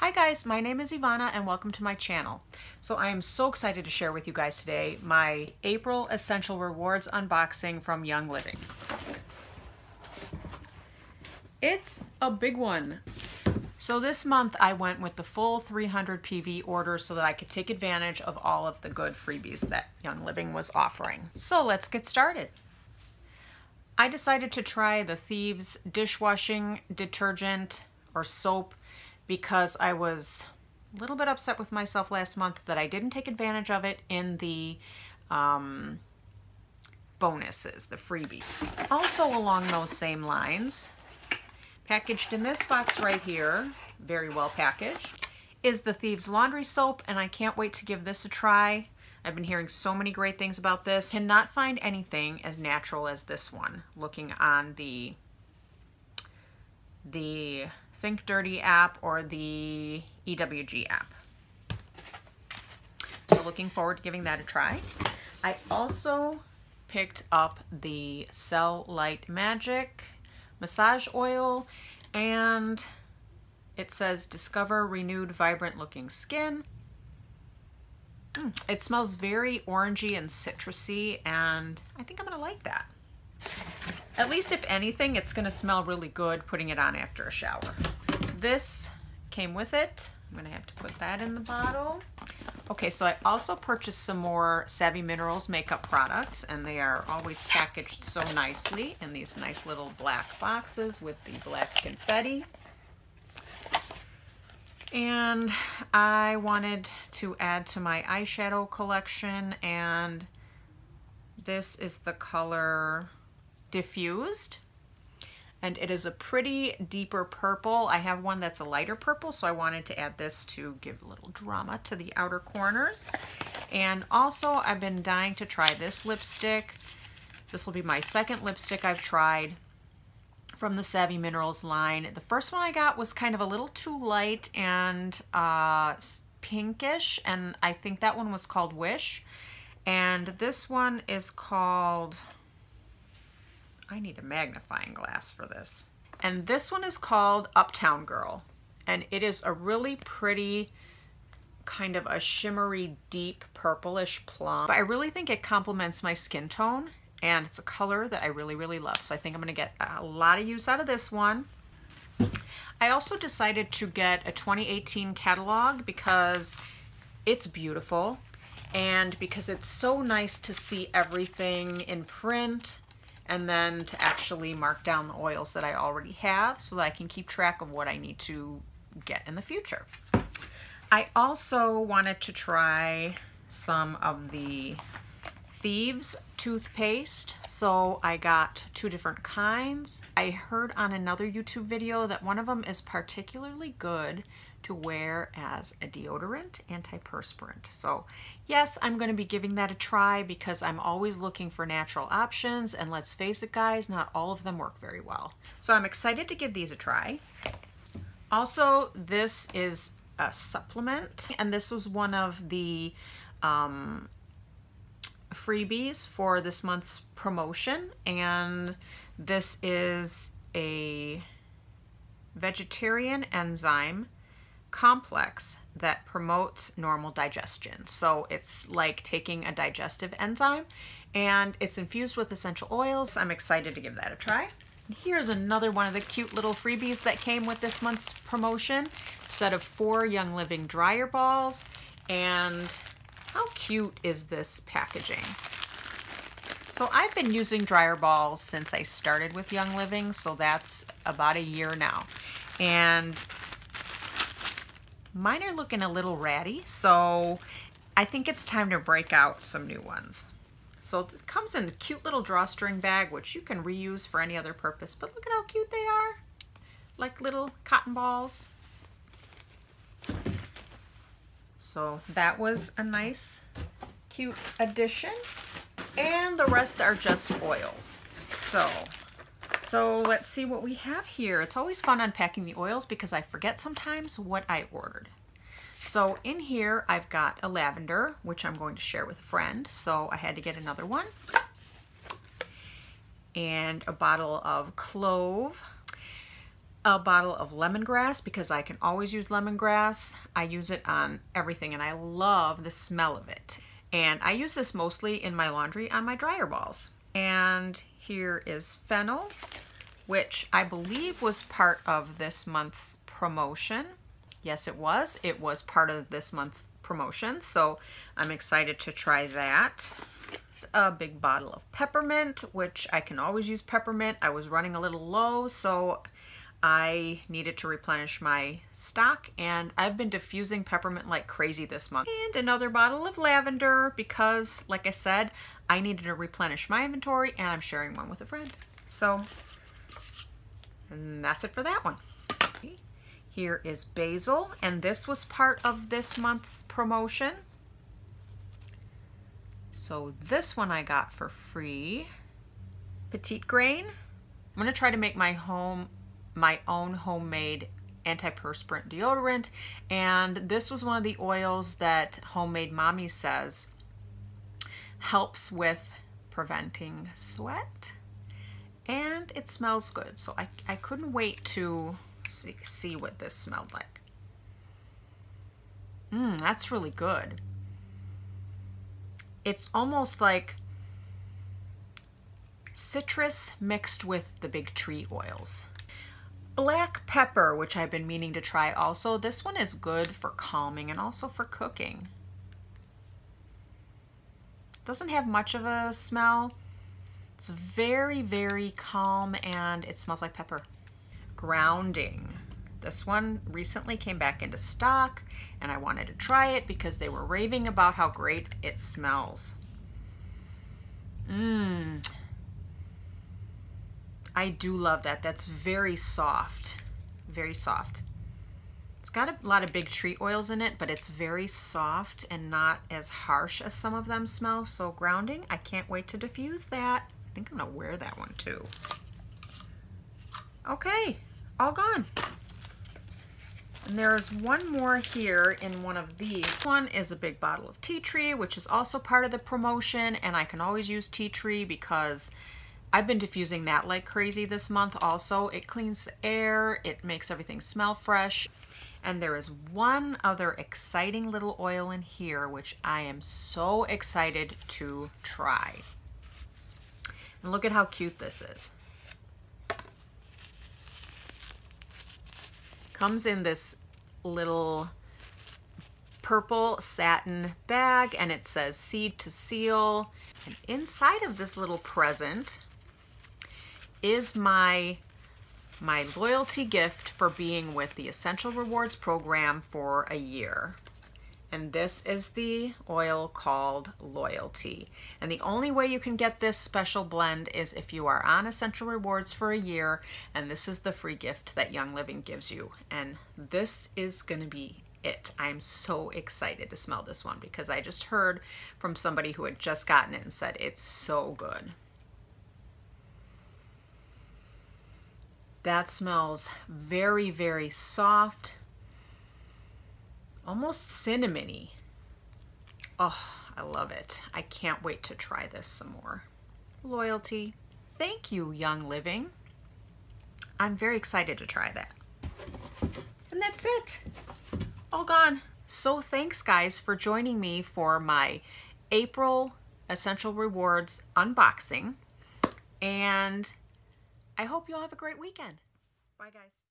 Hi guys, my name is Ivana and welcome to my channel. So I am so excited to share with you guys today my April Essential Rewards unboxing from Young Living. It's a big one. So this month I went with the full 300 PV order so that I could take advantage of all of the good freebies that Young Living was offering. So let's get started. I decided to try the Thieves dishwashing detergent or soap because I was a little bit upset with myself last month that I didn't take advantage of it in the bonuses, the freebie. Also along those same lines, packaged in this box right here, very well packaged, is the Thieves laundry soap, and I can't wait to give this a try. I've been hearing so many great things about this. Cannot find anything as natural as this one, looking on the Think Dirty app or the EWG app. So looking forward to giving that a try. I also picked up the Cell Light Magic massage oil, and it says discover renewed vibrant looking skin. It smells very orangey and citrusy, and I think I'm gonna like that. At least if anything, it's gonna smell really good putting it on after a shower. This came with it. I'm gonna have to put that in the bottle. Okay, so I also purchased some more Savvy Minerals makeup products, and they are always packaged so nicely in these nice little black boxes with the black confetti. And I wanted to add to my eyeshadow collection, and this is the color Diffused, and it is a pretty deeper purple. I have one that's a lighter purple, so I wanted to add this to give a little drama to the outer corners. And also I've been dying to try this lipstick. This will be my second lipstick I've tried from the Savvy Minerals line. The first one I got was kind of a little too light and pinkish, and I think that one was called Wish. And this one is called, I need a magnifying glass for this. And this one is called Uptown Girl. And it is a really pretty, kind of a shimmery, deep purplish plum. But I really think it complements my skin tone, and it's a color that I really, really love. So I think I'm gonna get a lot of use out of this one. I also decided to get a 2018 catalog because it's beautiful, and because it's so nice to see everything in print, and then to actually mark down the oils that I already have so that I can keep track of what I need to get in the future. I also wanted to try some of the Thieves toothpaste, so I got two different kinds. I heard on another YouTube video that one of them is particularly good to wear as a deodorant, antiperspirant. So yes, I'm going to be giving that a try because I'm always looking for natural options, and let's face it guys, not all of them work very well. So I'm excited to give these a try. Also, this is a supplement, and this was one of the freebies for this month's promotion, and this is a vegetarian enzyme complex that promotes normal digestion. So it's like taking a digestive enzyme, and it's infused with essential oils. I'm excited to give that a try. Here's another one of the cute little freebies that came with this month's promotion. Set of 4 Young Living dryer balls, and how cute is this packaging? So I've been using dryer balls since I started with Young Living, so that's about a year now. And mine are looking a little ratty, so I think it's time to break out some new ones. So it comes in a cute little drawstring bag, which you can reuse for any other purpose, but look at how cute they are. Like little cotton balls. So that was a nice, cute addition. And the rest are just oils. So let's see what we have here. It's always fun unpacking the oils because I forget sometimes what I ordered. So in here I've got a lavender, which I'm going to share with a friend, so I had to get another one. And a bottle of clove. a bottle of lemongrass because I can always use lemongrass. I use it on everything and I love the smell of it. And I use this mostly in my laundry on my dryer balls. And here is fennel, which I believe was part of this month's promotion. Yes, it was. It was part of this month's promotion, so I'm excited to try that. A big bottle of peppermint, which I can always use peppermint. I was running a little low, so I needed to replenish my stock, and I've been diffusing peppermint like crazy this month. And another bottle of lavender because, like I said, I needed to replenish my inventory, and I'm sharing one with a friend. So, and that's it for that one. Here is basil, and this was part of this month's promotion. So this one I got for free. Petite grain. I'm gonna try to make my own homemade antiperspirant deodorant, and this was one of the oils that Homemade Mommy says helps with preventing sweat, and it smells good. So I couldn't wait to see what this smelled like. That's really good. It's almost like citrus mixed with the big tree oils. Black pepper, which I've been meaning to try also. This one is good for calming and also for cooking. Doesn't have much of a smell. It's very, very calm and it smells like pepper. Grounding. This one recently came back into stock and I wanted to try it because they were raving about how great it smells. I do love that. That's very soft, very soft. It's got a lot of big tree oils in it, but it's very soft and not as harsh as some of them smell. So grounding, I can't wait to diffuse that. I think I'm gonna wear that one too. Okay, all gone. And there's one more here in one of these. This one is a big bottle of tea tree, which is also part of the promotion, and I can always use tea tree because I've been diffusing that like crazy this month also. It cleans the air, it makes everything smell fresh. And there is one other exciting little oil in here, which I am so excited to try. And look at how cute this is. Comes in this little purple satin bag and it says seed to seal. And inside of this little present is my loyalty gift for being with the Essential Rewards program for a year. And this is the oil called Loyalty. And the only way you can get this special blend is if you are on Essential Rewards for a year, and this is the free gift that Young Living gives you. And this is gonna be it. I'm so excited to smell this one because I just heard from somebody who had just gotten it and said it's so good. That smells very, very soft, almost cinnamony. Oh, I love it. I can't wait to try this some more. Loyalty. Thank you, Young Living. I'm very excited to try that. And that's it. All gone. So thanks, guys, for joining me for my April Essential Rewards unboxing. And I hope you all have a great weekend. Bye, guys.